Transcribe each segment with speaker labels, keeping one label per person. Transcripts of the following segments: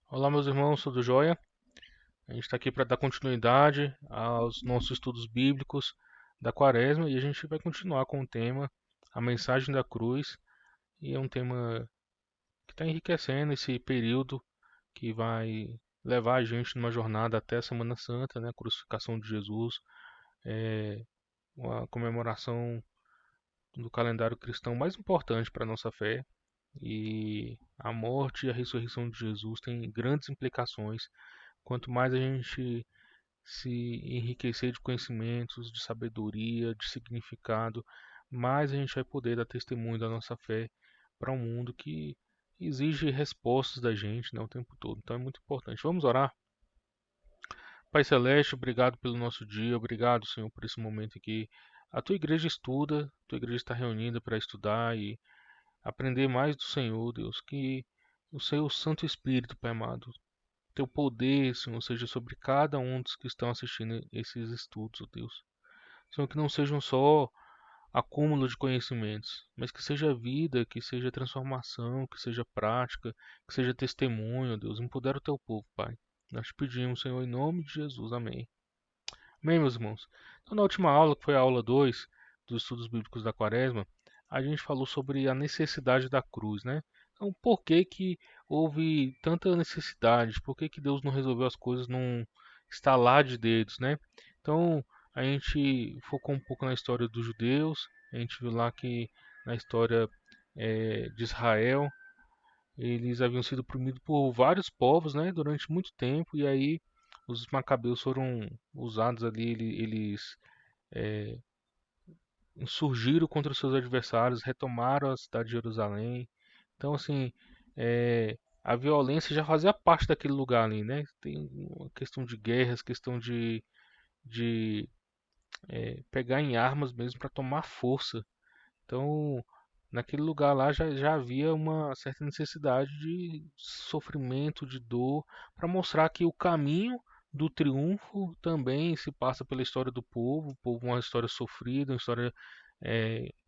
Speaker 1: Olá, meus irmãos, tudo jóia? A gente está aqui para dar continuidade aos nossos estudos bíblicos da Quaresma e a gente vai continuar com o tema A Mensagem da Cruz. E é um tema que está enriquecendo esse período que vai levar a gente numa jornada até a Semana Santa, né? A crucificação de Jesus, uma comemoração do calendário cristão mais importante para a nossa fé. E a morte e a ressurreição de Jesus têm grandes implicações. Quanto mais a gente se enriquecer de conhecimentos, de sabedoria, de significado, mais a gente vai poder dar testemunho da nossa fé para um mundo que exige respostas da gente, né, o tempo todo. Então é muito importante. Vamos orar? Pai Celeste, obrigado pelo nosso dia, obrigado, Senhor, por esse momento aqui. A tua igreja estuda, a tua igreja está reunida para estudar e aprender mais do Senhor, Deus. Que o seu Santo Espírito, Pai amado, teu poder, Senhor, seja sobre cada um dos que estão assistindo esses estudos, ó Deus. Senhor, que não sejam só acúmulo de conhecimentos, mas que seja vida, que seja transformação, que seja prática, que seja testemunho, ó Deus. Empodera o teu povo, Pai. Nós te pedimos, Senhor, em nome de Jesus. Amém. Amém, meus irmãos. Então, na última aula, que foi a aula 2 dos estudos bíblicos da Quaresma, a gente falou sobre a necessidade da cruz, né? Então, por que que houve tanta necessidade? Por que que Deus não resolveu as coisas num estalar de dedos, né? Então, a gente focou um pouco na história dos judeus, a gente viu lá que na história de Israel, eles haviam sido oprimidos por vários povos, né, durante muito tempo, e aí os macabeus foram usados ali, eles é, insurgiram contra os seus adversários, retomaram a cidade de Jerusalém. Então, assim, a violência já fazia parte daquele lugar ali, né? Tem uma questão de guerras, questão de pegar em armas mesmo para tomar força. Então, naquele lugar lá já havia uma certa necessidade de sofrimento, de dor, para mostrar que o caminho do triunfo também se passa pela história do povo. O povo é uma história sofrida, uma história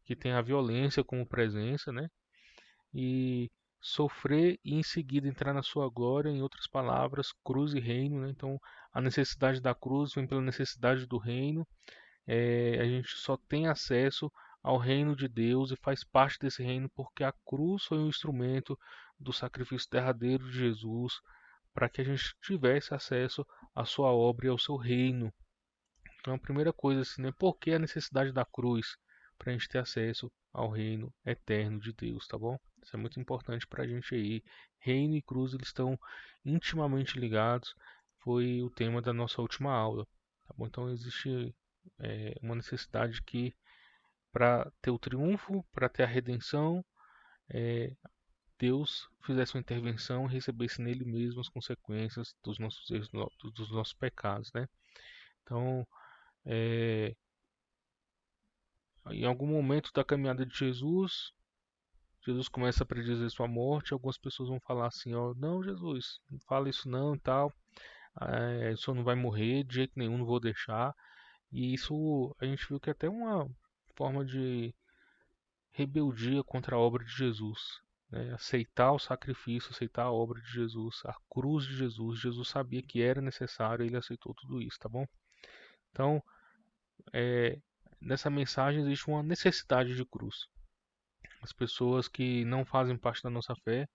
Speaker 1: que tem a violência como presença, né? E sofrer e em seguida entrar na sua glória, em outras palavras, cruz e reino, né? Então, a necessidade da cruz vem pela necessidade do reino. A gente só tem acesso ao reino de Deus e faz parte desse reino porque a cruz foi um instrumento do sacrifício derradeiro de Jesus para que a gente tivesse acesso à sua obra e ao seu reino. Então, a primeira coisa assim, né? Por que a necessidade da cruz? Para a gente ter acesso ao reino eterno de Deus, tá bom? Isso é muito importante para a gente aí. Reino e cruz, eles estão intimamente ligados. Foi o tema da nossa última aula, tá bom? Então, existe uma necessidade que para ter o triunfo, para ter a redenção, é, Deus fizesse uma intervenção e recebesse nele mesmo as consequências dos nossos erros, dos nossos pecados, né? Então, é, em algum momento da caminhada de Jesus, Jesus começa a predizer sua morte. Algumas pessoas vão falar assim: ó, não, Jesus, não fala isso não e tal. O senhor não vai morrer de jeito nenhum, não vou deixar. E isso a gente viu que é até uma forma de rebeldia contra a obra de Jesus, né? Aceitar o sacrifício, aceitar a obra de Jesus, a cruz de Jesus. Jesus sabia que era necessário, ele aceitou tudo isso, tá bom? Então, é, nessa mensagem existe uma necessidade de cruz. As pessoas que não fazem parte da nossa fé,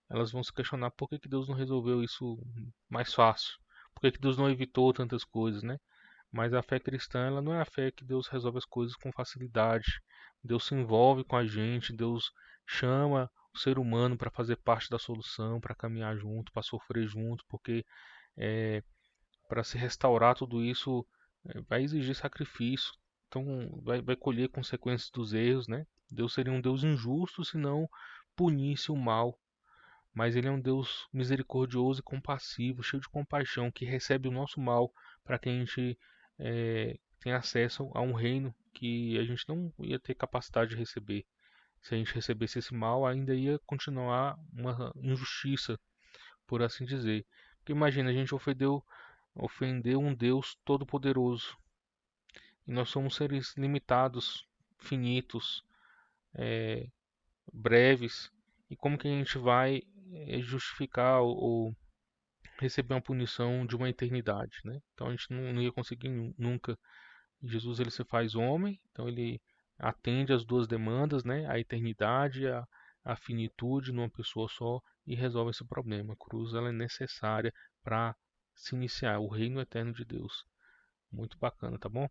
Speaker 1: elas vão se questionar por que que Deus não resolveu isso mais fácil? Por que que Deus não evitou tantas coisas, né? Mas a fé cristã, ela não é a fé que Deus resolve as coisas com facilidade. Deus se envolve com a gente, Deus chama o ser humano para fazer parte da solução, para caminhar junto, para sofrer junto, porque para se restaurar tudo isso vai exigir sacrifício. Então vai colher consequências dos erros, né? Deus seria um Deus injusto se não punisse o mal, mas ele é um Deus misericordioso e compassivo, cheio de compaixão, que recebe o nosso mal para que a gente tenha acesso a um reino que a gente não ia ter capacidade de receber. Se a gente recebesse esse mal, ainda ia continuar uma injustiça, por assim dizer. Porque imagina, a gente ofendeu um Deus todo-poderoso. E nós somos seres limitados, finitos, breves. E como que a gente vai justificar ou receber uma punição de uma eternidade, né? Então a gente não ia conseguir nunca. Jesus ele se faz homem, então ele atende as duas demandas, né? A eternidade, a finitude numa pessoa só e resolve esse problema. A cruz ela é necessária para se iniciar o reino eterno de Deus. Muito bacana, tá bom?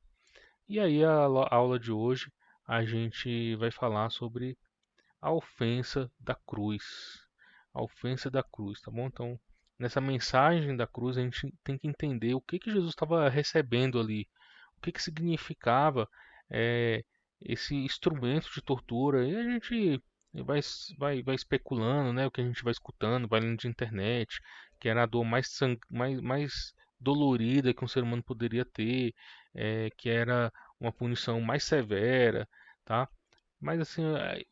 Speaker 1: E aí a aula de hoje a gente vai falar sobre a ofensa da cruz. A ofensa da cruz, tá bom? Então, nessa mensagem da cruz, a gente tem que entender o que que Jesus estava recebendo ali, o que que significava eh, esse instrumento de tortura. E a gente vai especulando, né? O que a gente vai escutando, vai lendo de internet, que era a dor mais dolorida que um ser humano poderia ter, que era uma punição mais severa, tá? Mas assim,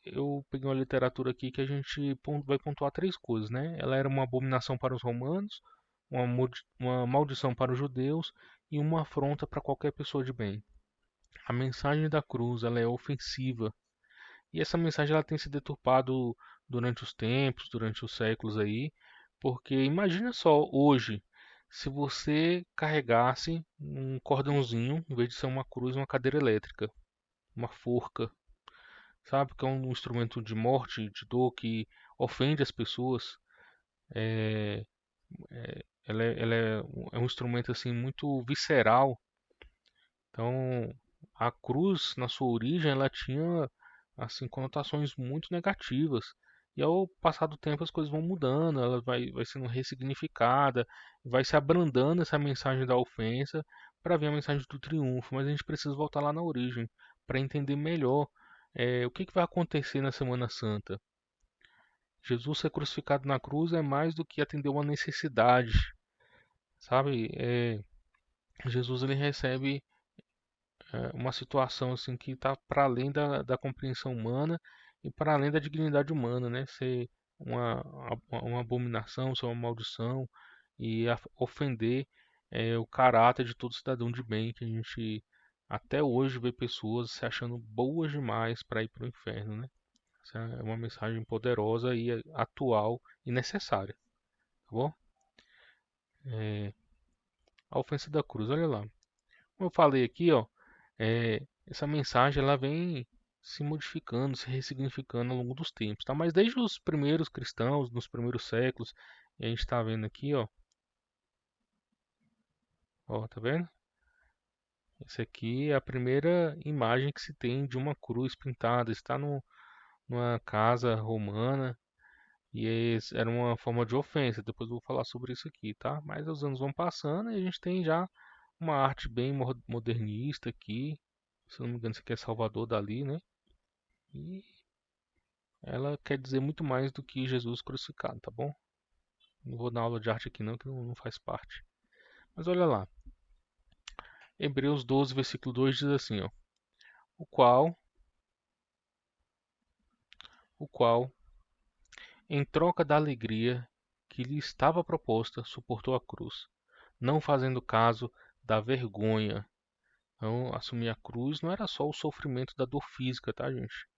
Speaker 1: eu peguei uma literatura aqui que a gente vai pontuar três coisas, né? Ela era uma abominação para os romanos, uma maldição para os judeus e uma afronta para qualquer pessoa de bem. A mensagem da cruz, ela é ofensiva. E essa mensagem ela tem se deturpado durante os tempos, durante os séculos aí, porque imagina só hoje, se você carregasse um cordãozinho, em vez de ser uma cruz, uma cadeira elétrica, uma forca, sabe? Que é um instrumento de morte, de dor que ofende as pessoas. É, ela é um instrumento assim muito visceral. Então, a cruz, na sua origem, ela tinha assim conotações muito negativas. E ao passar do tempo as coisas vão mudando, ela vai sendo ressignificada, vai se abrandando essa mensagem da ofensa para vir a mensagem do triunfo. Mas a gente precisa voltar lá na origem para entender melhor o que vai acontecer na Semana Santa. Jesus ser crucificado na cruz é mais do que atender uma necessidade, sabe? Jesus ele recebe uma situação assim que está para além da compreensão humana e para além da dignidade humana, né? Ser uma abominação, ser uma maldição e ofender o caráter de todo cidadão de bem que a gente até hoje vê pessoas se achando boas demais para ir para o inferno, né? Essa é uma mensagem poderosa e atual e necessária, tá bom? A ofensa da cruz, olha lá. Como eu falei aqui, ó, essa mensagem ela vem se modificando, se ressignificando ao longo dos tempos, tá? Mas desde os primeiros cristãos, nos primeiros séculos, e a gente está vendo aqui, ó, tá vendo? Essa aqui é a primeira imagem que se tem de uma cruz pintada. Está numa casa romana e era uma forma de ofensa. Depois eu vou falar sobre isso aqui, tá? Mas os anos vão passando e a gente tem já uma arte bem modernista aqui. Se não me engano, isso aqui é Salvador Dalí, né? E ela quer dizer muito mais do que Jesus crucificado, tá bom? Não vou dar aula de arte aqui não, que não faz parte. Mas olha lá. Hebreus 12, versículo 2 diz assim, ó. O qual, o qual, em troca da alegria que lhe estava proposta, suportou a cruz, não fazendo caso da vergonha. Então, assumir a cruz não era só o sofrimento da dor física, tá, gente?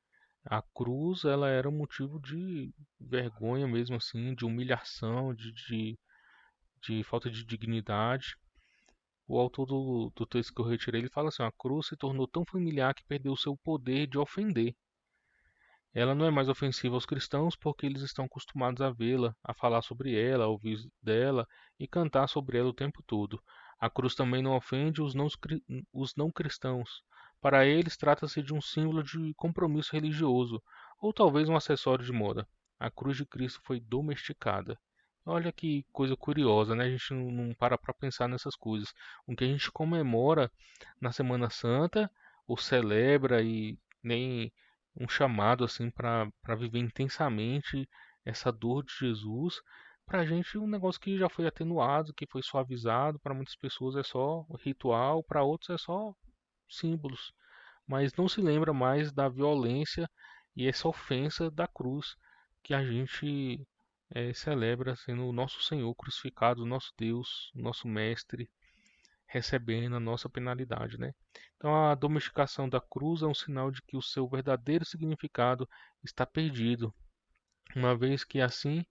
Speaker 1: A cruz, ela era um motivo de vergonha mesmo assim, de humilhação, de falta de dignidade. O autor do texto que eu retirei, ele fala assim: a cruz se tornou tão familiar que perdeu o seu poder de ofender. Ela não é mais ofensiva aos cristãos porque eles estão acostumados a vê-la, a falar sobre ela, a ouvir dela e cantar sobre ela o tempo todo. A cruz também não ofende os não cristãos. Para eles, trata-se de um símbolo de compromisso religioso, ou talvez um acessório de moda. A cruz de Cristo foi domesticada. Olha que coisa curiosa, né? A gente não para pensar nessas coisas. O que a gente comemora na Semana Santa, ou celebra e nem um chamado assim para viver intensamente essa dor de Jesus. Para a gente, um negócio que já foi atenuado, que foi suavizado, para muitas pessoas é só ritual, para outros é só símbolos. Mas não se lembra mais da violência e essa ofensa da cruz que a gente celebra sendo o nosso Senhor crucificado, o nosso Deus, o nosso Mestre, recebendo a nossa penalidade, né? Então a domesticação da cruz é um sinal de que o seu verdadeiro significado está perdido, uma vez que assim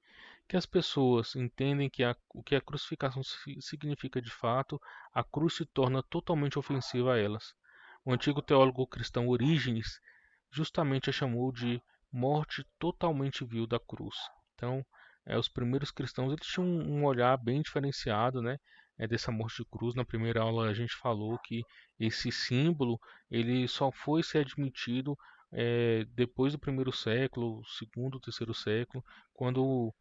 Speaker 1: que as pessoas entendem que o que a crucificação significa de fato, a cruz se torna totalmente ofensiva a elas. O antigo teólogo cristão Orígenes justamente a chamou de morte totalmente vil da cruz. Então, os primeiros cristãos eles tinham um olhar bem diferenciado, né, dessa morte de cruz. Na primeira aula a gente falou que esse símbolo ele só foi ser admitido depois do primeiro século, segundo, terceiro século, quando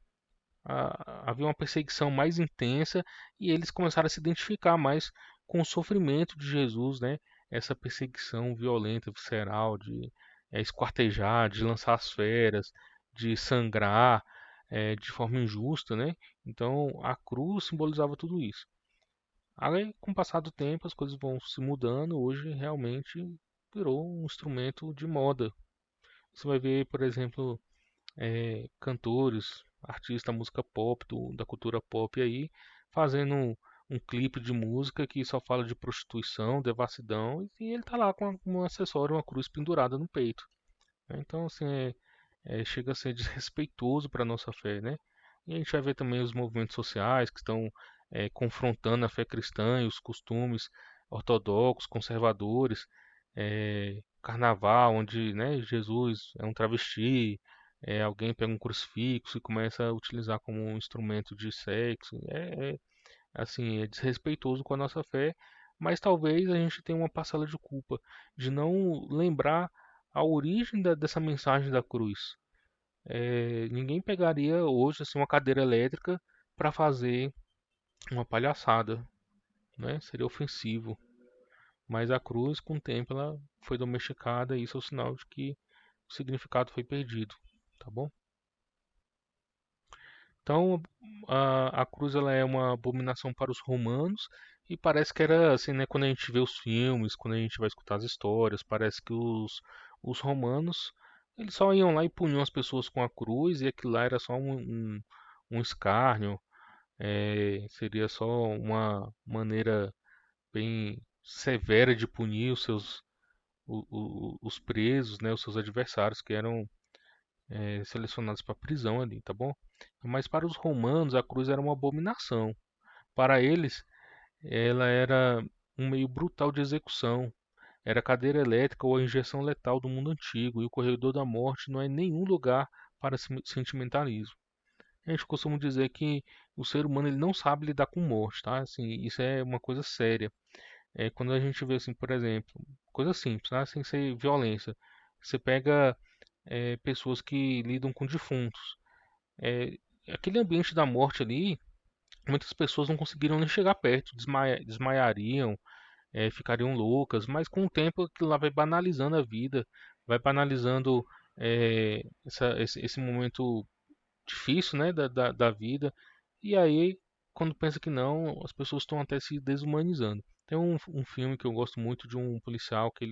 Speaker 1: havia uma perseguição mais intensa e eles começaram a se identificar mais com o sofrimento de Jesus, né? Essa perseguição violenta, visceral, de esquartejar, de lançar as feras, de sangrar de forma injusta, né? Então a cruz simbolizava tudo isso. Aí, com o passar do tempo, as coisas vão se mudando. Hoje, realmente, virou um instrumento de moda. Você vai ver, por exemplo, cantores, artistas da música pop, da cultura pop aí, fazendo um clipe de música que só fala de prostituição, devassidão, e ele tá lá com um acessório, uma cruz pendurada no peito, né? Então, assim, chega a ser desrespeitoso para a nossa fé, né? E a gente vai ver também os movimentos sociais que estão confrontando a fé cristã e os costumes ortodoxos, conservadores, carnaval, onde, né, Jesus é um travesti, alguém pega um crucifixo e começa a utilizar como um instrumento de sexo. Assim, é desrespeitoso com a nossa fé, mas talvez a gente tenha uma parcela de culpa de não lembrar a origem dessa mensagem da cruz. Ninguém pegaria hoje assim, uma cadeira elétrica para fazer uma palhaçada, né? Seria ofensivo. Mas a cruz, com o tempo, ela foi domesticada e isso é o sinal de que o significado foi perdido, tá bom? Então, a cruz ela é uma abominação para os romanos e parece que era assim, né? Quando a gente vê os filmes, quando a gente vai escutar as histórias, parece que os romanos eles só iam lá e puniam as pessoas com a cruz e aquilo lá era só um escárnio, seria só uma maneira bem severa de punir os presos, né, os seus adversários que eram selecionados para prisão ali, tá bom? Mas para os romanos a cruz era uma abominação. Para eles, ela era um meio brutal de execução. Era a cadeira elétrica ou a injeção letal do mundo antigo, e o corredor da morte não é nenhum lugar para sentimentalismo. A gente costuma dizer que o ser humano ele não sabe lidar com morte, tá? Assim, isso é uma coisa séria. Quando a gente vê assim, por exemplo, coisa simples, tá? Sem ser violência. Você pega pessoas que lidam com defuntos. É, aquele ambiente da morte ali, muitas pessoas não conseguiriam nem chegar perto, desmaiariam, ficariam loucas, mas com o tempo aquilo lá vai banalizando a vida, vai banalizando esse momento difícil, né, da vida, e aí, quando pensa que não, as pessoas estão até se desumanizando. Tem um filme que eu gosto muito de um policial que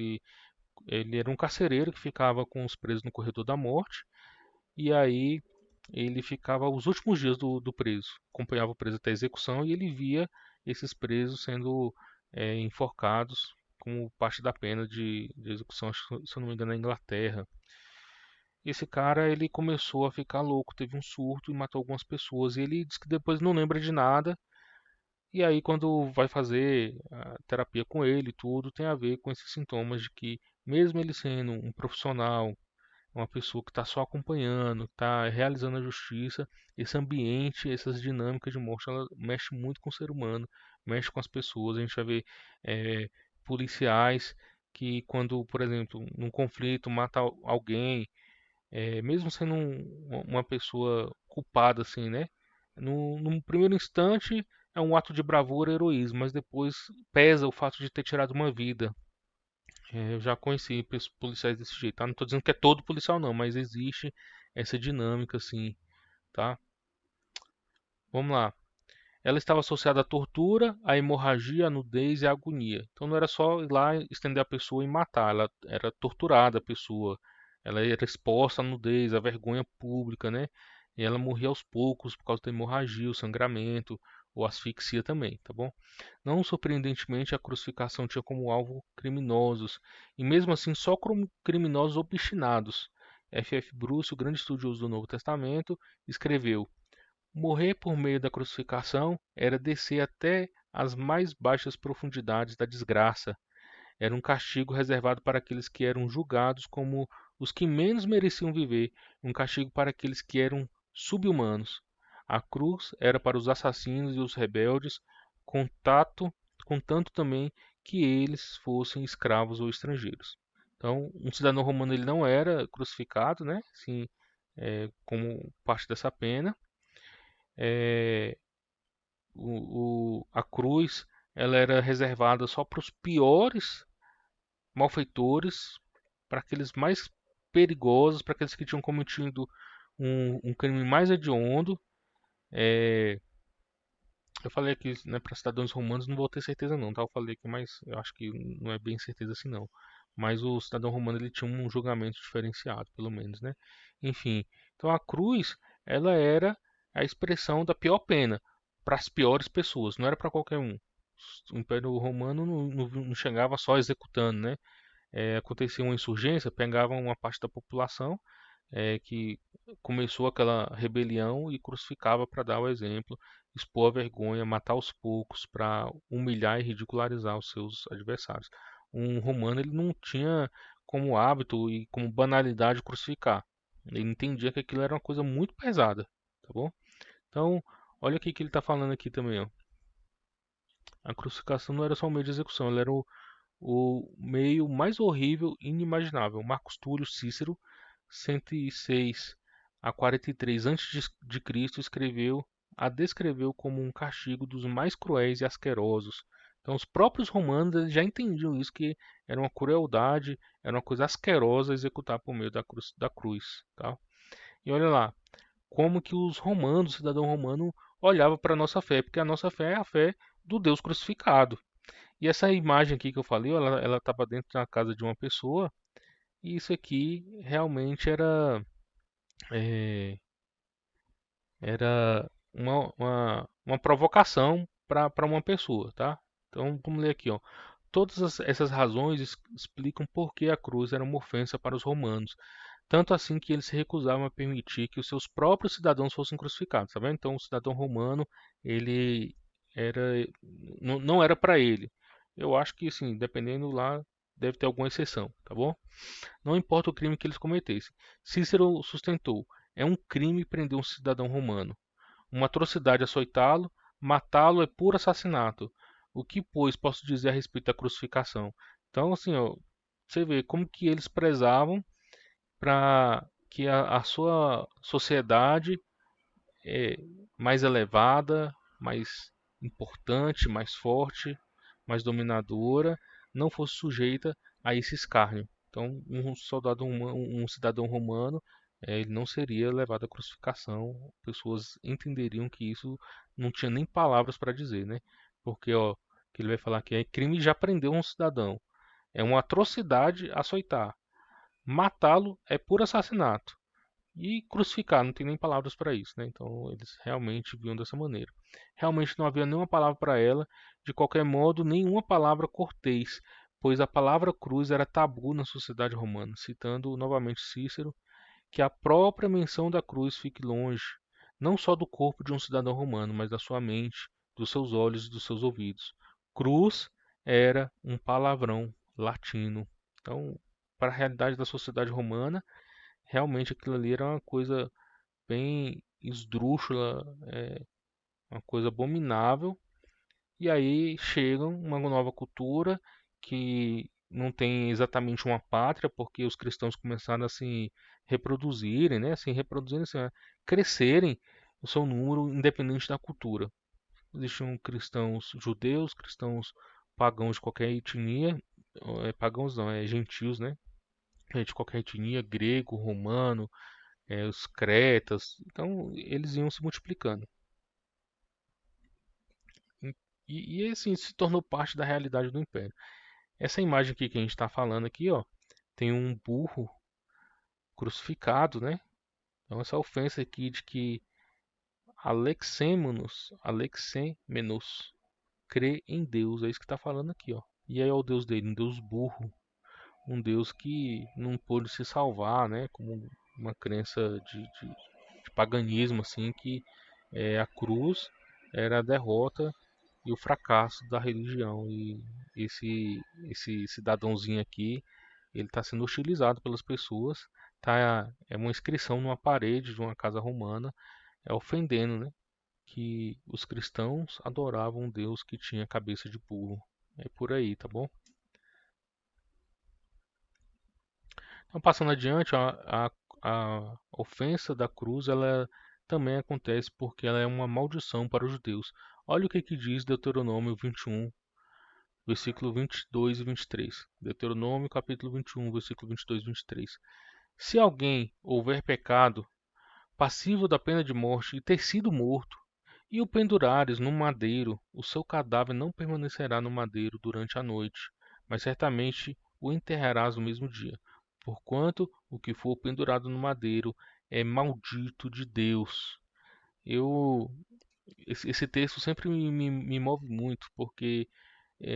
Speaker 1: ele era um carcereiro que ficava com os presos no corredor da morte, e aí ele ficava os últimos dias do preso, acompanhava o preso até a execução e ele via esses presos sendo enforcados como parte da pena de execução, acho que, se eu não me engano, na Inglaterra. Esse cara ele começou a ficar louco, teve um surto e matou algumas pessoas. E ele diz que depois não lembra de nada. E aí, quando vai fazer a terapia com ele, tudo tem a ver com esses sintomas de que, mesmo ele sendo um profissional, uma pessoa que está só acompanhando, está realizando a justiça, esse ambiente, essas dinâmicas de morte, ela mexe muito com o ser humano, mexe com as pessoas. A gente vai ver policiais que, quando, por exemplo, num conflito, mata alguém, mesmo sendo uma pessoa culpada, assim, né? No primeiro instante é um ato de bravura e heroísmo, mas depois pesa o fato de ter tirado uma vida. Eu já conheci policiais desse jeito, tá? Não estou dizendo que é todo policial, não, mas existe essa dinâmica, assim, tá? Vamos lá. Ela estava associada à tortura, à hemorragia, à nudez e à agonia. Então não era só ir lá estender a pessoa e matar, ela era torturada a pessoa, ela era exposta à nudez, à vergonha pública, né? E ela morria aos poucos por causa da hemorragia, o sangramento ou asfixia também, tá bom? Não surpreendentemente, a crucificação tinha como alvo criminosos, e mesmo assim só criminosos obstinados. F. F. Bruce, o grande estudioso do Novo Testamento, escreveu: Morrer por meio da crucificação era descer até as mais baixas profundidades da desgraça. Era um castigo reservado para aqueles que eram julgados como os que menos mereciam viver, um castigo para aqueles que eram subhumanos. A cruz era para os assassinos e os rebeldes, contato, contanto também que eles fossem escravos ou estrangeiros. Então, um cidadão romano ele não era crucificado, né? Assim, como parte dessa pena. É, a cruz ela era reservada só para os piores malfeitores, para aqueles mais perigosos, para aqueles que tinham cometido um crime mais hediondo. É, eu falei aqui, né, para cidadãos romanos, não vou ter certeza não, tá? Eu falei aqui, mas eu acho que não é bem certeza assim não. Mas o cidadão romano ele tinha um julgamento diferenciado, pelo menos, né? Enfim, então a cruz, ela era a expressão da pior pena para as piores pessoas, não era para qualquer um. O Império Romano não chegava só executando, né? Acontecia uma insurgência, pegavam uma parte da população que começou aquela rebelião e crucificava para dar o exemplo, expor a vergonha, matar aos poucos para humilhar e ridicularizar os seus adversários. Um romano ele não tinha como hábito e como banalidade crucificar. Ele entendia que aquilo era uma coisa muito pesada, tá bom? Então, olha o que ele está falando aqui também, ó. A crucificação não era só um meio de execução, ela era o meio mais horrível e inimaginável. Marcos Túlio Cícero, 106 a 43 a.C., a descreveu como um castigo dos mais cruéis e asquerosos. Então, os próprios romanos eles já entendiam isso, que era uma crueldade, era uma coisa asquerosa executar por meio da cruz. Tá? E olha lá, como que os romanos, o cidadão romano, olhava para a nossa fé, porque a nossa fé é a fé do Deus crucificado. E essa imagem aqui que eu falei, ela estava dentro da casa de uma pessoa, e isso aqui realmente é, era uma provocação para uma pessoa, tá? Então vamos ler aqui, ó. Todas essas razões explicam por que a cruz era uma ofensa para os romanos, tanto assim que eles se recusavam a permitir que os seus próprios cidadãos fossem crucificados, tá vendo? Então o cidadão romano, ele era não era para ele. Eu acho que assim, dependendo lá, deve ter alguma exceção, tá bom? Não importa o crime que eles cometessem. Cícero sustentou: é um crime prender um cidadão romano. Uma atrocidade açoitá-lo, matá-lo é puro assassinato. O que, pois, posso dizer a respeito da crucificação? Então, assim, ó, você vê como que eles prezavam para que a sua sociedade mais elevada, mais importante, mais forte, mais dominadora, não fosse sujeita a esse escárnio. Então, um cidadão romano, ele não seria levado à crucificação. Pessoas entenderiam que isso não tinha nem palavras para dizer, né? Porque, ó, que ele vai falar que é crime já prendeu um cidadão. É uma atrocidade açoitar. Matá-lo é puro assassinato. E crucificar, não tem nem palavras para isso, né? Então eles realmente viam dessa maneira. Realmente não havia nenhuma palavra para ela, de qualquer modo, nenhuma palavra cortês, pois a palavra cruz era tabu na sociedade romana, citando novamente Cícero, que a própria menção da cruz fique longe, não só do corpo de um cidadão romano, mas da sua mente, dos seus olhos e dos seus ouvidos. Cruz era um palavrão latino. Então, para a realidade da sociedade romana, realmente aquilo ali era uma coisa bem esdrúxula, uma coisa abominável. E aí chega uma nova cultura que não tem exatamente uma pátria, porque os cristãos começaram a se reproduzirem, né? Assim, reproduzirem, assim, a crescerem o seu número independente da cultura. Existiam cristãos judeus, cristãos pagãos de qualquer etnia, pagãos não, gentios, né? De qualquer etnia, grego, romano, os cretas. Então, eles iam se multiplicando. E assim se tornou parte da realidade do império. Essa imagem aqui que a gente está falando aqui, ó, tem um burro crucificado, né? Então essa ofensa aqui de que Alexêmenos crê em Deus, é isso que está falando aqui, ó. E aí é o Deus dele, um Deus burro, um Deus que não pôde se salvar, né? Como uma crença de paganismo assim que A cruz era a derrota e o fracasso da religião. E esse cidadãozinho aqui, ele está sendo hostilizado pelas pessoas. Tá, é uma inscrição numa parede de uma casa romana, ofendendo, né, que os cristãos adoravam um Deus que tinha cabeça de burro. É por aí, tá bom? Então, passando adiante, a ofensa da cruz, ela também acontece porque ela é uma maldição para os judeus. Olha o que diz Deuteronômio 21, versículo 22 e 23. Deuteronômio, capítulo 21, versículo 22 e 23. Se alguém houver pecado, passível da pena de morte, e ter sido morto, e o pendurares no madeiro, o seu cadáver não permanecerá no madeiro durante a noite, mas certamente o enterrarás no mesmo dia. Porquanto o que for pendurado no madeiro é maldito de Deus. Eu, esse texto sempre me move muito, porque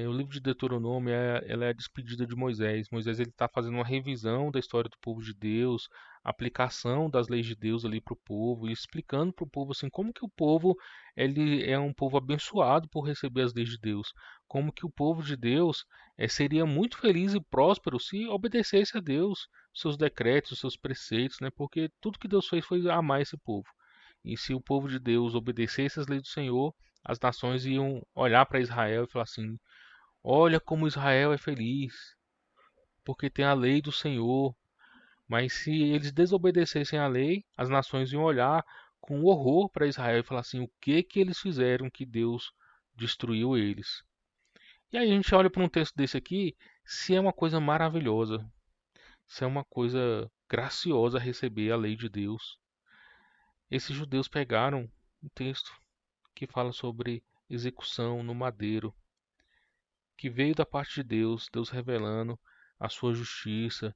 Speaker 1: o livro de Deuteronômio ela é a despedida de Moisés. Moisés ele está fazendo uma revisão da história do povo de Deus, aplicação das leis de Deus ali para o povo, e explicando para o povo assim como que o povo ele é um povo abençoado por receber as leis de Deus, como que o povo de Deus seria muito feliz e próspero se obedecesse a Deus, seus decretos, seus preceitos, né? Porque tudo que Deus fez foi amar esse povo. E se o povo de Deus obedecesse as leis do Senhor, as nações iam olhar para Israel e falar assim: olha como Israel é feliz, porque tem a lei do Senhor. Mas se eles desobedecessem a lei, as nações iam olhar com horror para Israel e falar assim: o que que eles fizeram que Deus destruiu eles? E aí a gente olha para um texto desse aqui, se é uma coisa maravilhosa, se é uma coisa graciosa receber a lei de Deus. Esses judeus pegaram um texto que fala sobre execução no madeiro, que veio da parte de Deus, Deus revelando a sua justiça,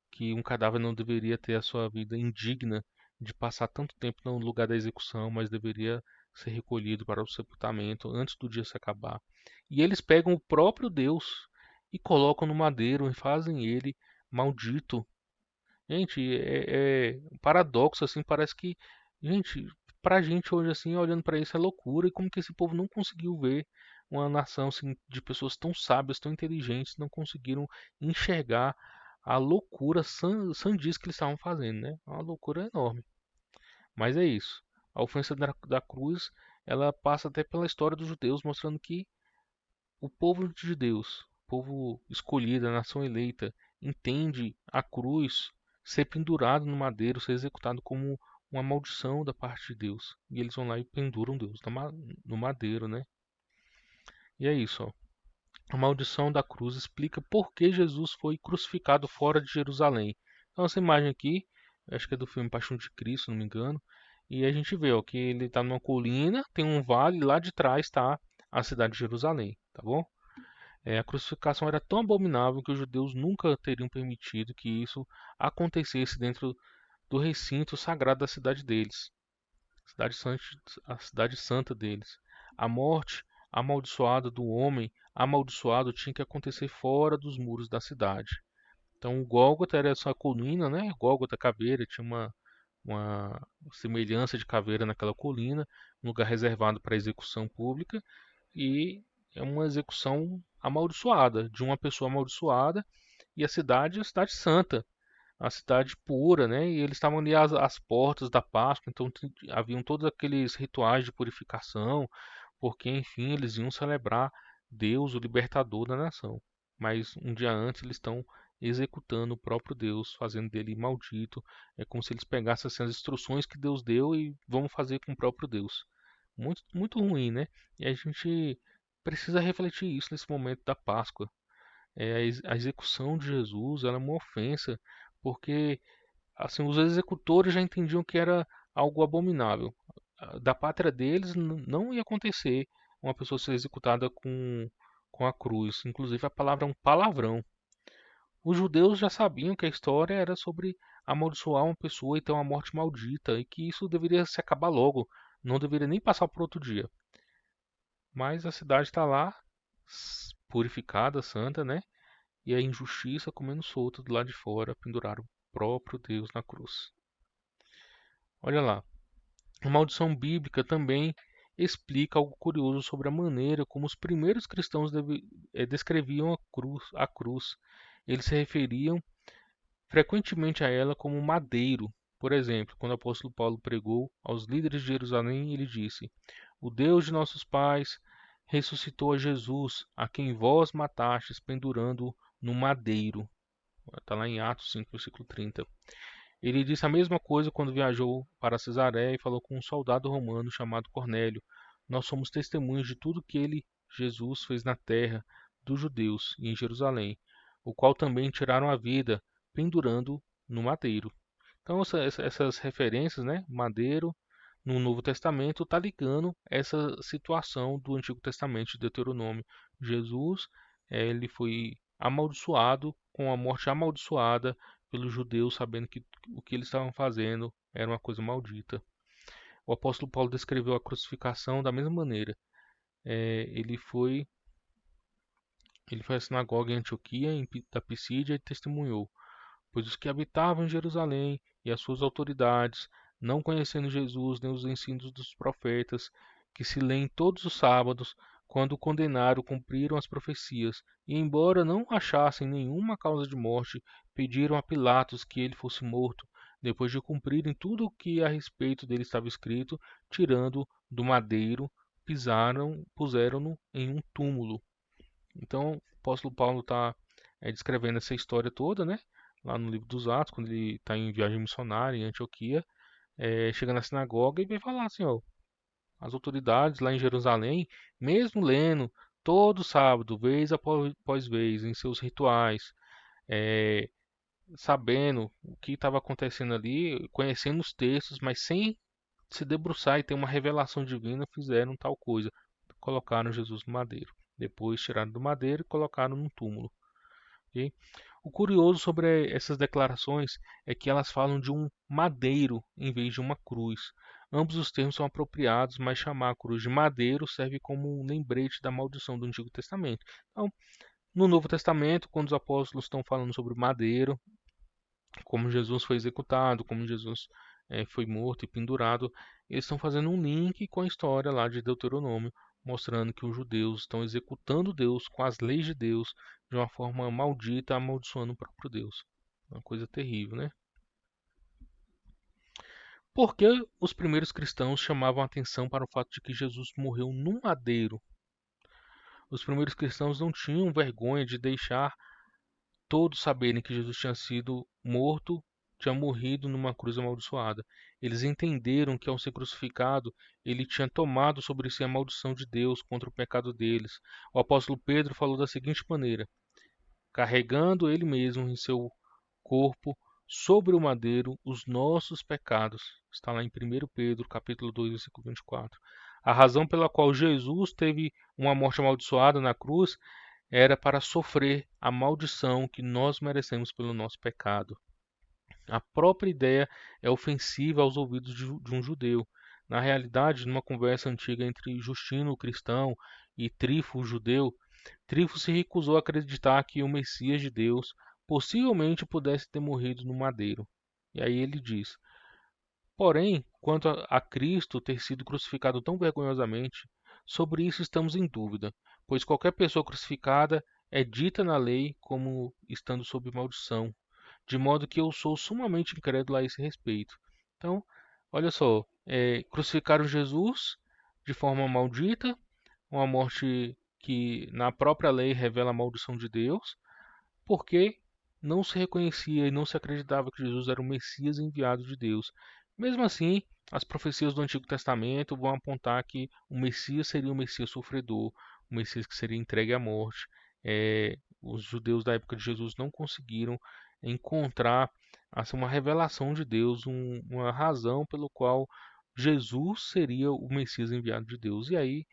Speaker 1: que um cadáver não deveria ter a sua vida indigna de passar tanto tempo no lugar da execução, mas deveria ser recolhido para o sepultamento antes do dia se acabar. E eles pegam o próprio Deus e colocam no madeiro e fazem ele maldito. Gente, é um paradoxo assim, parece que, gente, pra gente hoje assim, olhando para isso é loucura e como que esse povo não conseguiu ver uma nação assim, de pessoas tão sábias, tão inteligentes, não conseguiram enxergar a loucura sandice que eles estavam fazendo, né? Uma loucura enorme. Mas é isso. A ofensa da cruz, ela passa até pela história dos judeus, mostrando que o povo de Deus, o povo escolhido, a nação eleita, entende a cruz ser pendurado no madeiro, ser executado como uma maldição da parte de Deus. E eles vão lá e penduram Deus no madeiro, né? E é isso, ó. A maldição da cruz explica por que Jesus foi crucificado fora de Jerusalém. Então essa imagem aqui, acho que é do filme Paixão de Cristo, se não me engano, e a gente vê ó, que ele está numa colina, tem um vale, e lá de trás está a cidade de Jerusalém, tá bom? A crucificação era tão abominável que os judeus nunca teriam permitido que isso acontecesse dentro do recinto sagrado da cidade deles, a cidade santa deles. A morte amaldiçoada do homem amaldiçoado tinha que acontecer fora dos muros da cidade. Então, o Gólgota era essa colina, né? Gólgota caveira, tinha uma semelhança de caveira naquela colina, um lugar reservado para execução pública, e é uma execução amaldiçoada, de uma pessoa amaldiçoada, e a cidade é a cidade santa, a cidade pura, né? E eles estavam ali às portas da Páscoa, então haviam todos aqueles rituais de purificação, porque enfim eles iam celebrar Deus, o libertador da nação. Mas um dia antes eles estão executando o próprio Deus, fazendo dele maldito. É como se eles pegassem assim, as instruções que Deus deu e vão fazer com o próprio Deus. Muito, muito ruim, né? E a gente precisa refletir isso nesse momento da Páscoa. A execução de Jesus ela é uma ofensa, porque assim os executores já entendiam que era algo abominável. Da pátria deles não ia acontecer uma pessoa ser executada com a cruz. Inclusive a palavra é um palavrão. Os judeus já sabiam que a história era sobre amaldiçoar uma pessoa e ter uma morte maldita, e que isso deveria se acabar logo, não deveria nem passar por outro dia. Mas a cidade está lá, purificada, santa, né? E a injustiça comendo solta do lado de fora, penduraram o próprio Deus na cruz. Olha lá, A maldição bíblica também explica algo curioso sobre a maneira como os primeiros cristãos descreviam a cruz. Eles se referiam frequentemente a ela como madeiro. Por exemplo, quando o apóstolo Paulo pregou aos líderes de Jerusalém, ele disse: O Deus de nossos pais ressuscitou a Jesus, a quem vós matastes pendurando-o no madeiro. Está lá em Atos 5, versículo 30. Ele disse a mesma coisa quando viajou para Cesareia e falou com um soldado romano chamado Cornélio. Nós somos testemunhas de tudo que ele, Jesus, fez na terra dos judeus e em Jerusalém, o qual também tiraram a vida, pendurando no madeiro. Então, essas referências, né, madeiro, no Novo Testamento, está ligando essa situação do Antigo Testamento de Deuteronômio. Jesus, ele foi amaldiçoado com a morte amaldiçoada pelos judeus, sabendo que o que eles estavam fazendo era uma coisa maldita. O apóstolo Paulo descreveu a crucificação da mesma maneira. Ele foi à sinagoga em Antioquia, da Pisídia, e testemunhou: pois os que habitavam em Jerusalém e as suas autoridades, não conhecendo Jesus nem os ensinos dos profetas, que se lêem todos os sábados, quando o condenaram, cumpriram as profecias, e embora não achassem nenhuma causa de morte, pediram a Pilatos que ele fosse morto, depois de cumprirem tudo o que a respeito dele estava escrito, tirando do madeiro, puseram-no em um túmulo. Então, o apóstolo Paulo está descrevendo essa história toda, né? Lá no livro dos Atos, quando ele está em viagem missionária em Antioquia, chega na sinagoga e vai falar assim, ó, as autoridades lá em Jerusalém, mesmo lendo todo sábado, vez após vez, em seus rituais, é, sabendo o que estava acontecendo ali, conhecendo os textos, mas sem se debruçar e ter uma revelação divina, fizeram tal coisa. Colocaram Jesus no madeiro. Depois tiraram do madeiro e colocaram no túmulo. Ok? O curioso sobre essas declarações é que elas falam de um madeiro em vez de uma cruz. Ambos os termos são apropriados, mas chamar a cruz de madeiro serve como um lembrete da maldição do Antigo Testamento. Então, no Novo Testamento, quando os apóstolos estão falando sobre o madeiro, como Jesus foi executado, como Jesus foi morto e pendurado, eles estão fazendo um link com a história lá de Deuteronômio, mostrando que os judeus estão executando Deus com as leis de Deus de uma forma maldita, amaldiçoando o próprio Deus. Uma coisa terrível, né? Por que os primeiros cristãos chamavam a atenção para o fato de que Jesus morreu num madeiro? Os primeiros cristãos não tinham vergonha de deixar todos saberem que Jesus tinha sido morto, tinha morrido numa cruz amaldiçoada. Eles entenderam que ao ser crucificado, ele tinha tomado sobre si a maldição de Deus contra o pecado deles. O apóstolo Pedro falou da seguinte maneira: carregando ele mesmo em seu corpo sobre o madeiro os nossos pecados. Está lá em 1 Pedro, capítulo 2, versículo 24. A razão pela qual Jesus teve uma morte amaldiçoada na cruz era para sofrer a maldição que nós merecemos pelo nosso pecado. A própria ideia é ofensiva aos ouvidos de um judeu. Na realidade, numa conversa antiga entre Justino, o cristão, e Trifo, o judeu, Trifo se recusou a acreditar que o Messias de Deus possivelmente pudesse ter morrido no madeiro. E aí ele diz: porém, quanto a Cristo ter sido crucificado tão vergonhosamente, sobre isso estamos em dúvida, pois qualquer pessoa crucificada é dita na lei como estando sob maldição, de modo que eu sou sumamente incrédulo a esse respeito. Então, olha só, crucificaram Jesus de forma maldita, uma morte que na própria lei revela a maldição de Deus, porque não se reconhecia e não se acreditava que Jesus era o Messias enviado de Deus. Mesmo assim, as profecias do Antigo Testamento vão apontar que o Messias seria o Messias sofredor, o Messias que seria entregue à morte. Os judeus da época de Jesus não conseguiram encontrar assim, uma revelação de Deus, uma razão pelo qual Jesus seria o Messias enviado de Deus. E aí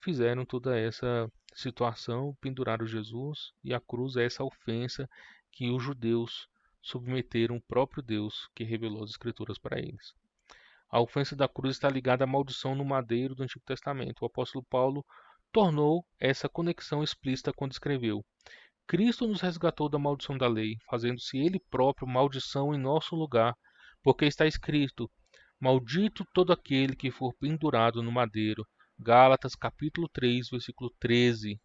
Speaker 1: fizeram toda essa situação, penduraram Jesus e a cruz é essa ofensa que os judeus submeteram o próprio Deus que revelou as Escrituras para eles. A ofensa da cruz está ligada à maldição no madeiro do Antigo Testamento. O apóstolo Paulo tornou essa conexão explícita quando escreveu: Cristo nos resgatou da maldição da lei, fazendo-se ele próprio maldição em nosso lugar, porque está escrito: Maldito todo aquele que for pendurado no madeiro. Gálatas capítulo 3, versículo 13.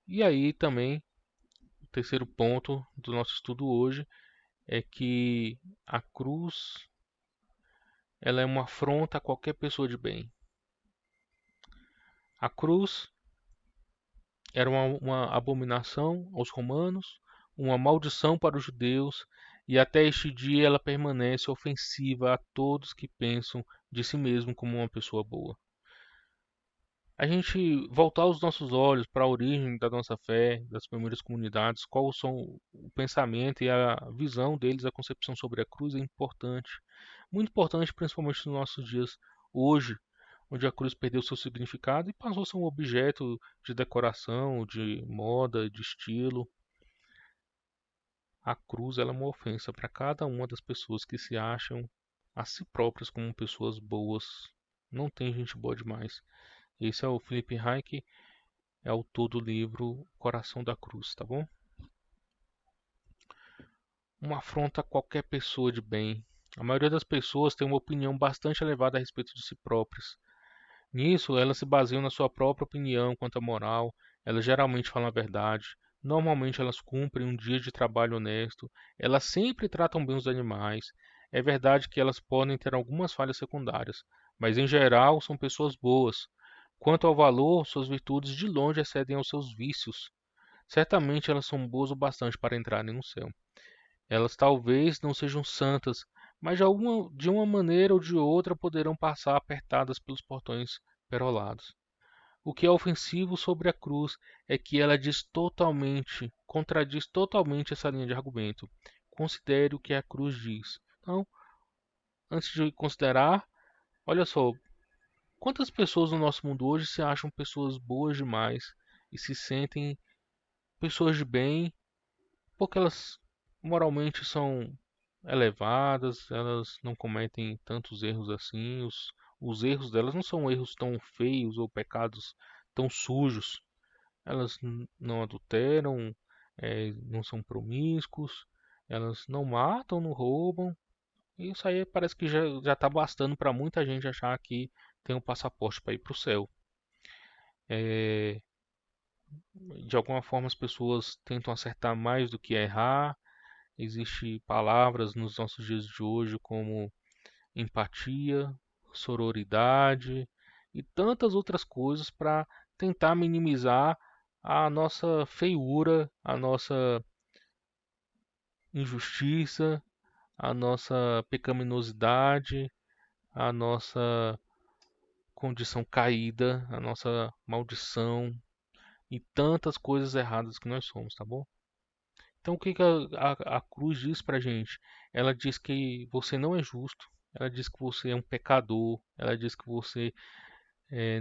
Speaker 1: E aí também, o terceiro ponto do nosso estudo hoje é que a cruz, ela é uma afronta a qualquer pessoa de bem. A cruz era uma abominação aos romanos, uma maldição para os judeus, e até este dia ela permanece ofensiva a todos que pensam de si mesmo como uma pessoa boa. A gente voltar os nossos olhos para a origem da nossa fé, das primeiras comunidades, qual são o pensamento e a visão deles, a concepção sobre a cruz é importante. Muito importante, principalmente nos nossos dias hoje, onde a cruz perdeu seu significado e passou a ser um objeto de decoração, de moda, de estilo. A cruz ela é uma ofensa para cada uma das pessoas que se acham a si próprias como pessoas boas. Não tem gente boa demais. Esse é o Philip Hayek, é autor do livro Coração da Cruz, tá bom? Uma afronta a qualquer pessoa de bem. A maioria das pessoas tem uma opinião bastante elevada a respeito de si próprias. Nisso, elas se baseiam na sua própria opinião quanto à moral, elas geralmente falam a verdade, normalmente elas cumprem um dia de trabalho honesto, elas sempre tratam bem os animais. É verdade que elas podem ter algumas falhas secundárias, mas em geral são pessoas boas. Quanto ao valor, suas virtudes de longe excedem aos seus vícios. Certamente elas são boas o bastante para entrarem no céu. Elas talvez não sejam santas, mas de uma maneira ou de outra poderão passar apertadas pelos portões perolados. O que é ofensivo sobre a cruz é que ela contradiz totalmente essa linha de argumento. Considere o que a cruz diz. Então, antes de considerar, olha só, quantas pessoas no nosso mundo hoje se acham pessoas boas demais e se sentem pessoas de bem porque elas moralmente são elevadas, elas não cometem tantos erros assim, os erros delas não são erros tão feios ou pecados tão sujos. Elas não adulteram, não são promíscuos, elas não matam, não roubam. Isso aí parece que já está bastando para muita gente achar que tem um passaporte para ir para o céu. É, de alguma forma as pessoas tentam acertar mais do que errar. Existem palavras nos nossos dias de hoje como empatia, sororidade e tantas outras coisas para tentar minimizar a nossa feiura, a nossa injustiça, a nossa pecaminosidade, a nossa condição caída, a nossa maldição e tantas coisas erradas que nós somos, tá bom? Então, o que que a cruz diz pra gente? Ela diz que você não é justo, ela diz que você é um pecador, ela diz que você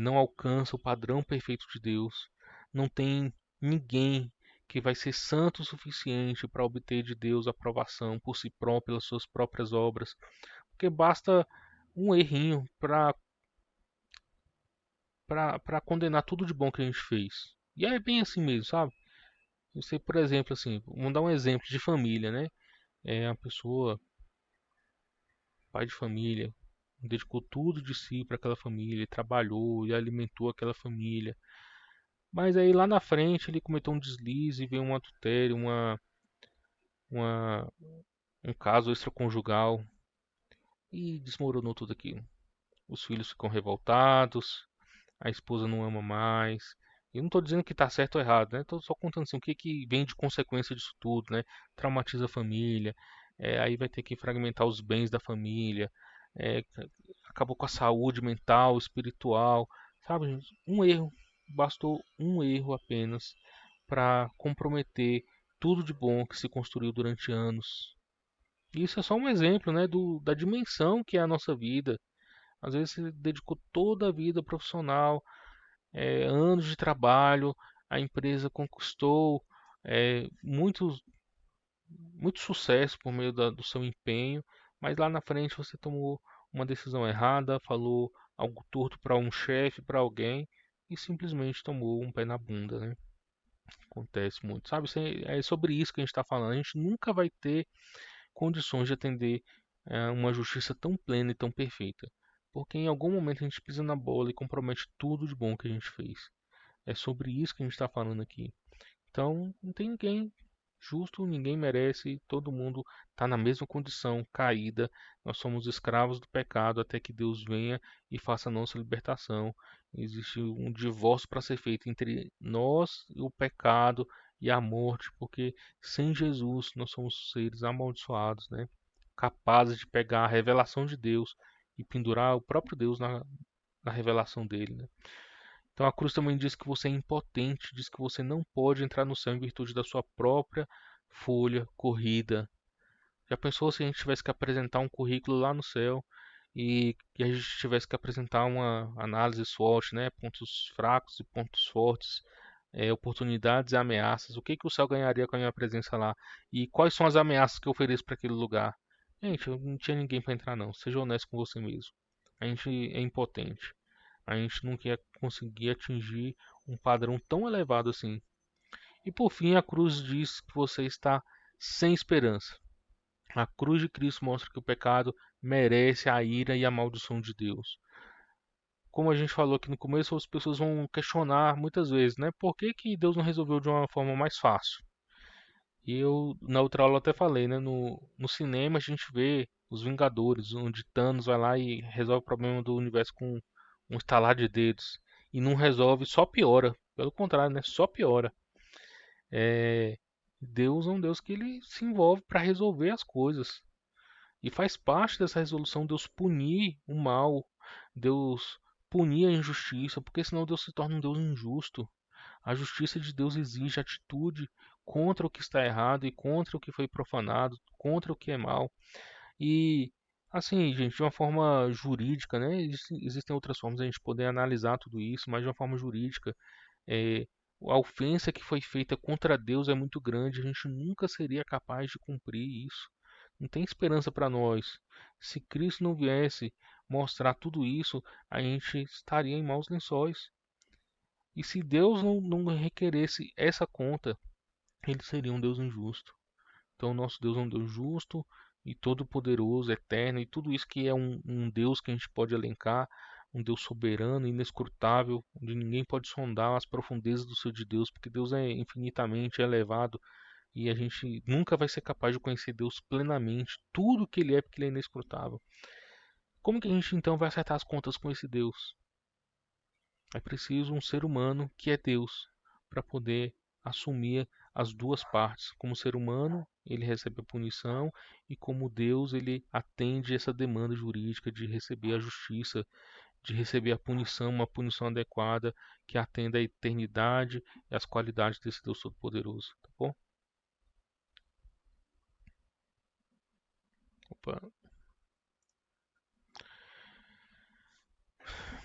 Speaker 1: não alcança o padrão perfeito de Deus. Não tem ninguém que vai ser santo o suficiente para obter de Deus aprovação por si próprio, pelas suas próprias obras, porque basta um errinho para condenar tudo de bom que a gente fez. E é bem assim mesmo, sabe? Você, por exemplo, assim, vamos dar um exemplo de família, né? É a pessoa, pai de família, dedicou tudo de si para aquela família, ele trabalhou, ele alimentou aquela família. Mas aí lá na frente ele cometeu um deslize, veio um adultério, uma, um caso extraconjugal e desmoronou tudo aquilo. Os filhos ficam revoltados, a esposa não ama mais. Eu não estou dizendo que está certo ou errado, né? Estou só contando assim, o que, que vem de consequência disso tudo, né? Traumatiza a família, aí vai ter que fragmentar os bens da família, é, acabou com a saúde mental, espiritual, sabe, gente? Um erro, bastou um erro apenas para comprometer tudo de bom que se construiu durante anos. Isso é só um exemplo, né, da dimensão que é a nossa vida. Às vezes você dedicou toda a vida profissional, anos de trabalho, a empresa conquistou muito, muito sucesso por meio do seu empenho, mas lá na frente você tomou uma decisão errada, falou algo torto para um chefe, para alguém e simplesmente tomou um pé na bunda, né? Acontece muito, sabe? É sobre isso que a gente está falando. A gente nunca vai ter condições de atender uma justiça tão plena e tão perfeita. Porque em algum momento a gente pisa na bola e compromete tudo de bom que a gente fez. É sobre isso que a gente está falando aqui. Então, não tem ninguém justo, ninguém merece, todo mundo está na mesma condição, caída. Nós somos escravos do pecado até que Deus venha e faça a nossa libertação. Existe um divórcio para ser feito entre nós e o pecado e a morte, porque sem Jesus nós somos seres amaldiçoados, né? Capazes de pegar a revelação de Deus e pendurar o próprio Deus na revelação dele, né? Então a cruz também diz que você é impotente, diz que você não pode entrar no céu em virtude da sua própria folha corrida. Já pensou se a gente tivesse que apresentar um currículo lá no céu e a gente tivesse que apresentar uma análise SWOT, né? Pontos fracos e pontos fortes, oportunidades e ameaças. O que que o céu ganharia com a minha presença lá? E quais são as ameaças que eu ofereço para aquele lugar? Gente, eu não tinha ninguém para entrar não. Seja honesto com você mesmo. A gente é impotente. A gente não quer conseguir atingir um padrão tão elevado assim. E por fim, a cruz diz que você está sem esperança. A cruz de Cristo mostra que o pecado merece a ira e a maldição de Deus. Como a gente falou aqui no começo, as pessoas vão questionar muitas vezes, né? Por que que Deus não resolveu de uma forma mais fácil? E eu, na outra aula, até falei, né? No cinema a gente vê os Vingadores, onde Thanos vai lá e resolve o problema do universo com um estalar de dedos. E não resolve, só piora. Pelo contrário, né? Só piora. É... Deus é um Deus que ele se envolve para resolver as coisas. E faz parte dessa resolução Deus punir o mal, Deus punir a injustiça, porque senão Deus se torna um Deus injusto. A justiça de Deus exige atitude contra o que está errado e contra o que foi profanado, contra o que é mal. E assim, gente, de uma forma jurídica, né? Existem outras formas de a gente poder analisar tudo isso, mas de uma forma jurídica, é, a ofensa que foi feita contra Deus é muito grande, a gente nunca seria capaz de cumprir isso. Não tem esperança para nós. Se Cristo não viesse mostrar tudo isso, a gente estaria em maus lençóis. E se Deus não requeresse essa conta, ele seria um Deus injusto. Então, nosso Deus é um Deus justo e todo-poderoso, eterno, e tudo isso que é um Deus que a gente pode elencar, um Deus soberano, inescrutável, onde ninguém pode sondar as profundezas do ser de Deus, porque Deus é infinitamente elevado e a gente nunca vai ser capaz de conhecer Deus plenamente, tudo que Ele é, porque Ele é inescrutável. Como que a gente então vai acertar as contas com esse Deus? É preciso um ser humano que é Deus para poder assumir as duas partes. Como ser humano, ele recebe a punição e como Deus, ele atende essa demanda jurídica de receber a justiça, de receber a punição, uma punição adequada que atenda à eternidade e às qualidades desse Deus Todo-Poderoso, tá bom? Opa.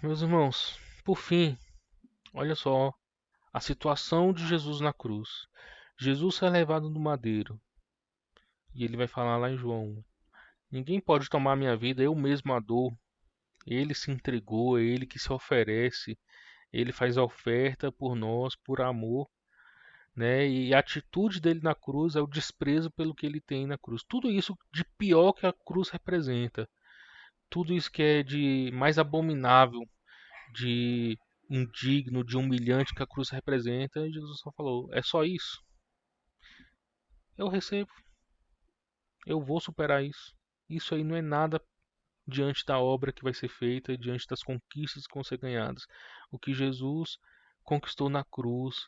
Speaker 1: Meus irmãos, por fim, olha só a situação de Jesus na cruz. Jesus é levado no madeiro e ele vai falar lá em João: ninguém pode tomar minha vida, eu mesmo a dou. Ele se entregou, é ele que se oferece, ele faz a oferta por nós, por amor, né? E a atitude dele na cruz é o desprezo pelo que ele tem na cruz. Tudo isso de pior que a cruz representa, tudo isso que é de mais abominável, de indigno, de humilhante que a cruz representa, Jesus só falou: é só isso. Eu recebo, eu vou superar isso. Isso aí não é nada diante da obra que vai ser feita, diante das conquistas que vão ser ganhadas. O que Jesus conquistou na cruz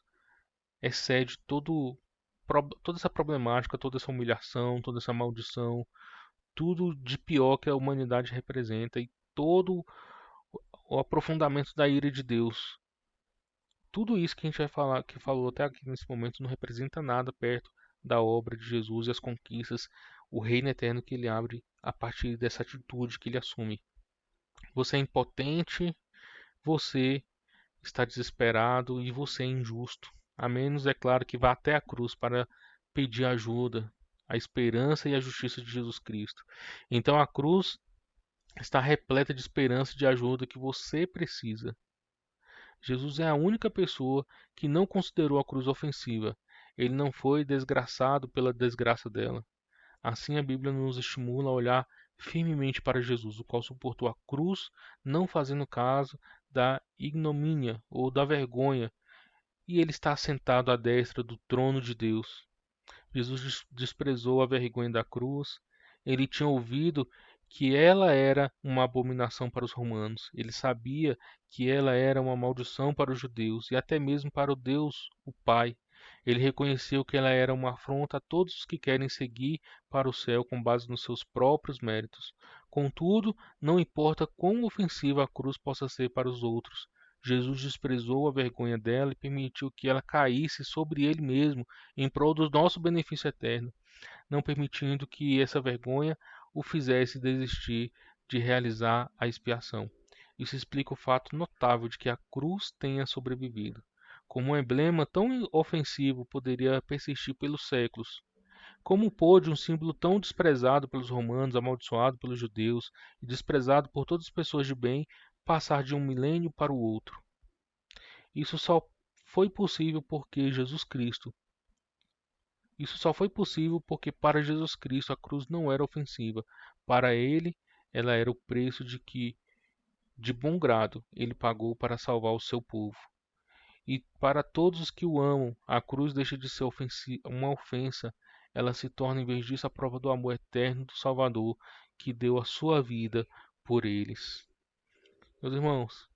Speaker 1: excede toda essa problemática, toda essa humilhação, toda essa maldição, tudo de pior que a humanidade representa e todo o aprofundamento da ira de Deus. Tudo isso que a gente vai falar, que falou até aqui nesse momento, não representa nada perto da obra de Jesus e as conquistas, o reino eterno que ele abre a partir dessa atitude que ele assume. Você é impotente, você está desesperado e você é injusto. A menos, é claro, que vá até a cruz para pedir ajuda, a esperança e a justiça de Jesus Cristo. Então a cruz está repleta de esperança e de ajuda que você precisa. Jesus é a única pessoa que não considerou a cruz ofensiva. Ele não foi desgraçado pela desgraça dela. Assim, a Bíblia nos estimula a olhar firmemente para Jesus, o qual suportou a cruz, não fazendo caso da ignomínia ou da vergonha, e ele está sentado à destra do trono de Deus. Jesus desprezou a vergonha da cruz. Ele tinha ouvido que ela era uma abominação para os romanos. Ele sabia que ela era uma maldição para os judeus e até mesmo para o Deus, o Pai. Ele reconheceu que ela era uma afronta a todos os que querem seguir para o céu com base nos seus próprios méritos. Contudo, não importa quão ofensiva a cruz possa ser para os outros, Jesus desprezou a vergonha dela e permitiu que ela caísse sobre ele mesmo em prol do nosso benefício eterno, não permitindo que essa vergonha o fizesse desistir de realizar a expiação. Isso explica o fato notável de que a cruz tenha sobrevivido. Como um emblema tão ofensivo poderia persistir pelos séculos? Como pôde um símbolo tão desprezado pelos romanos, amaldiçoado pelos judeus e desprezado por todas as pessoas de bem passar de um milênio para o outro? Isso só foi possível porque Jesus Cristo Isso só foi possível porque para Jesus Cristo a cruz não era ofensiva. Para ele, ela era o preço de que, de bom grado, ele pagou para salvar o seu povo. E para todos os que o amam, a cruz deixa de ser uma ofensa. Ela se torna, em vez disso, a prova do amor eterno do Salvador, que deu a sua vida por eles. Meus irmãos,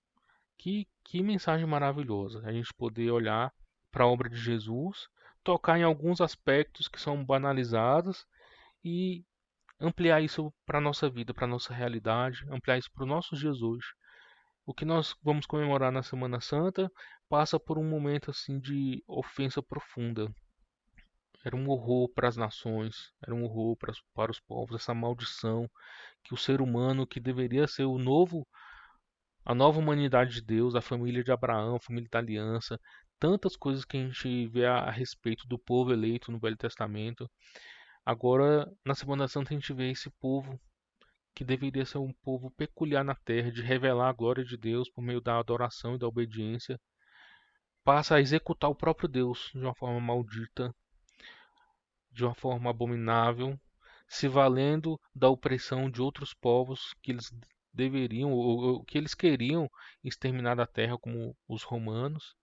Speaker 1: que mensagem maravilhosa a gente poder olhar para a obra de Jesus, tocar em alguns aspectos que são banalizados e ampliar isso para a nossa vida, para a nossa realidade, ampliar isso para os nossos dias hoje. O que nós vamos comemorar na Semana Santa passa por um momento assim de ofensa profunda. Era um horror para as nações, era um horror para os povos, essa maldição que o ser humano, que deveria ser a nova humanidade de Deus, a família de Abraão, a família da aliança, tantas coisas que a gente vê a respeito do povo eleito no Velho Testamento. Agora, na Semana Santa, a gente vê esse povo que deveria ser um povo peculiar na terra, de revelar a glória de Deus por meio da adoração e da obediência, passa a executar o próprio Deus de uma forma maldita, de uma forma abominável, se valendo da opressão de outros povos que eles deveriam ou que eles queriam exterminar da terra, como os romanos,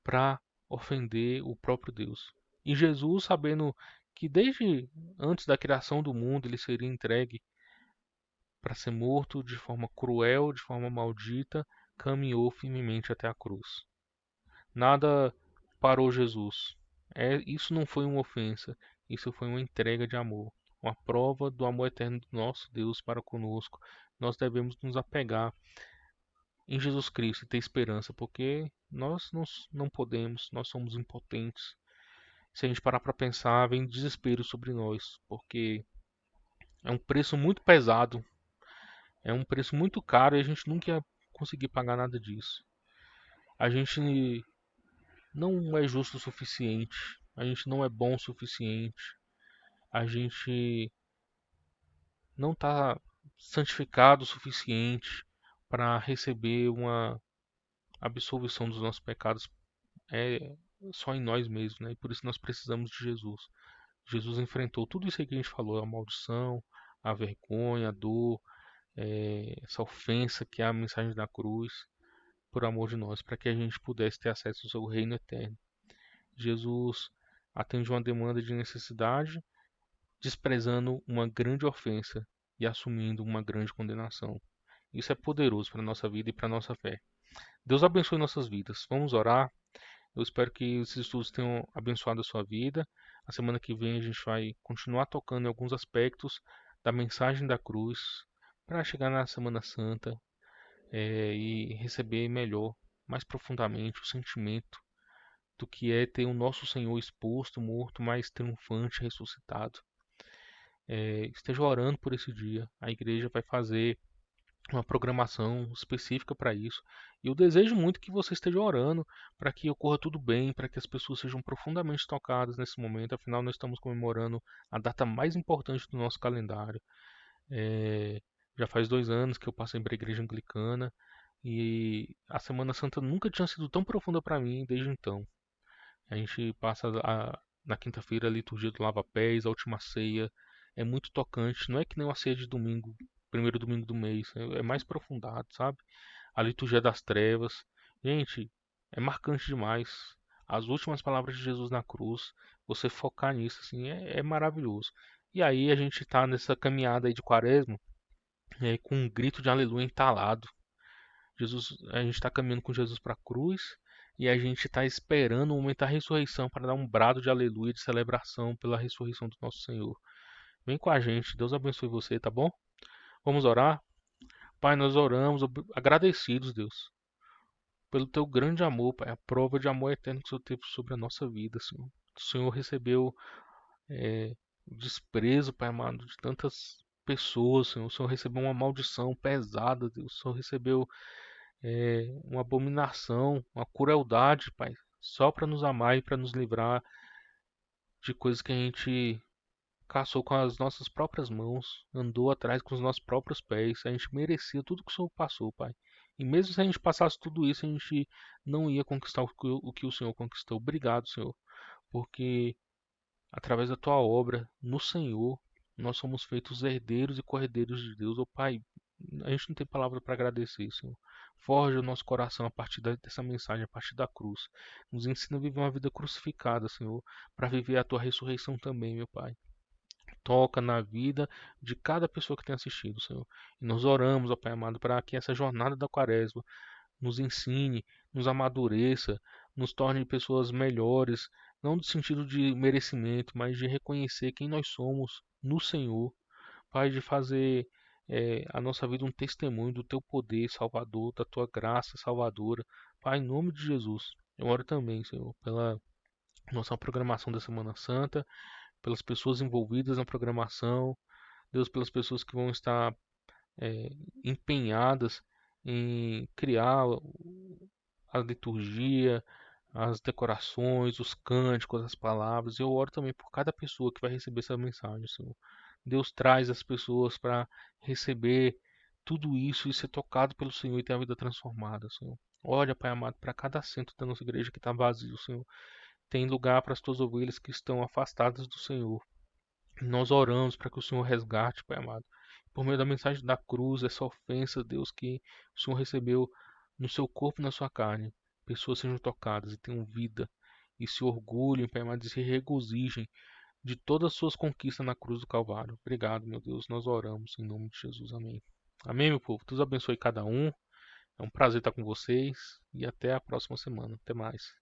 Speaker 1: para ofender o próprio Deus. E Jesus, sabendo que desde antes da criação do mundo ele seria entregue para ser morto de forma cruel, de forma maldita, caminhou firmemente até a cruz. Nada parou Jesus. Isso não foi uma ofensa, isso foi uma entrega de amor, uma prova do amor eterno do nosso Deus para conosco. Nós devemos nos apegar em Jesus Cristo e ter esperança, porque nós não podemos, nós somos impotentes. Se a gente parar para pensar, vem desespero sobre nós, porque é um preço muito pesado, é um preço muito caro e a gente nunca ia conseguir pagar nada disso. A gente não é justo o suficiente, a gente não é bom o suficiente, a gente não está santificado o suficiente para receber uma absolvição dos nossos pecados. É só em nós mesmos, né? E por isso nós precisamos de Jesus. Jesus enfrentou tudo isso aí que a gente falou, a maldição, a vergonha, a dor, essa ofensa que é a mensagem da cruz, por amor de nós, para que a gente pudesse ter acesso ao seu reino eterno. Jesus atende uma demanda de necessidade, desprezando uma grande ofensa e assumindo uma grande condenação. Isso é poderoso para a nossa vida e para a nossa fé. Deus abençoe nossas vidas. Vamos orar. Eu espero que esses estudos tenham abençoado a sua vida. A semana que vem a gente vai continuar tocando em alguns aspectos da mensagem da cruz para chegar na Semana Santa e receber melhor, mais profundamente, o sentimento do que é ter o nosso Senhor exposto, morto, mas triunfante, ressuscitado. Esteja orando por esse dia. A igreja vai fazer uma programação específica para isso. E eu desejo muito que você esteja orando para que ocorra tudo bem, para que as pessoas sejam profundamente tocadas nesse momento. Afinal, nós estamos comemorando a data mais importante do nosso calendário. É, Já faz 2 anos que eu passei para a igreja anglicana e a Semana Santa nunca tinha sido tão profunda para mim desde então. A gente passa na quinta-feira a liturgia do lava-pés, a última ceia, é muito tocante. Não é que nem uma ceia de domingo, primeiro domingo do mês. É mais aprofundado, sabe? A liturgia das trevas. Gente, é marcante demais. As últimas palavras de Jesus na cruz, você focar nisso, assim, é maravilhoso. E aí a gente tá nessa caminhada aí de quaresma, com um grito de aleluia entalado. Jesus, a gente está caminhando com Jesus para a cruz e a gente está esperando o momento da ressurreição para dar um brado de aleluia, de celebração pela ressurreição do nosso Senhor. Vem com a gente, Deus abençoe você, tá bom? Vamos orar? Pai, nós oramos agradecidos, Deus, pelo teu grande amor, Pai, a prova de amor eterno que o Senhor teve sobre a nossa vida, Senhor. O Senhor recebeu o desprezo, Pai amado, de tantas pessoas, Senhor. O Senhor recebeu uma maldição pesada, Deus. O Senhor recebeu uma abominação, uma crueldade, Pai, só para nos amar e para nos livrar de coisas que a gente caçou com as nossas próprias mãos, andou atrás com os nossos próprios pés. A gente merecia tudo que o Senhor passou, Pai. E mesmo se a gente passasse tudo isso, a gente não ia conquistar o que o Senhor conquistou. Obrigado, Senhor, porque através da tua obra no Senhor, nós somos feitos herdeiros e cordeiros de Deus. Oh, Pai, a gente não tem palavra para agradecer, Senhor. Forja o nosso coração a partir dessa mensagem, a partir da cruz. Nos ensina a viver uma vida crucificada, Senhor, para viver a tua ressurreição também, meu Pai. Toca na vida de cada pessoa que tem assistido, Senhor. E nós oramos, ó Pai amado, para que essa jornada da quaresma nos ensine, nos amadureça, nos torne pessoas melhores, não no sentido de merecimento, mas de reconhecer quem nós somos no Senhor. Pai, de fazer a nossa vida um testemunho do teu poder salvador, da tua graça salvadora. Pai, em nome de Jesus, eu oro também, Senhor, pela nossa programação da Semana Santa, pelas pessoas envolvidas na programação, Deus, pelas pessoas que vão estar é, empenhadas em criar a liturgia, as decorações, os cânticos, as palavras. Eu oro também por cada pessoa que vai receber essa mensagem, Senhor. Deus traz as pessoas para receber tudo isso e ser tocado pelo Senhor e ter a vida transformada, Senhor. Olha, Pai amado, para cada centro da nossa igreja que está vazio, Senhor. Tem lugar para as tuas ovelhas que estão afastadas do Senhor. Nós oramos para que o Senhor resgate, Pai amado, por meio da mensagem da cruz, essa ofensa, Deus, que o Senhor recebeu no seu corpo e na sua carne. Pessoas sejam tocadas e tenham vida e se orgulhem, Pai amado, e se regozijem de todas as suas conquistas na cruz do Calvário. Obrigado, meu Deus, nós oramos em nome de Jesus. Amém. Amém, meu povo. Deus abençoe cada um. É um prazer estar com vocês e até a próxima semana. Até mais.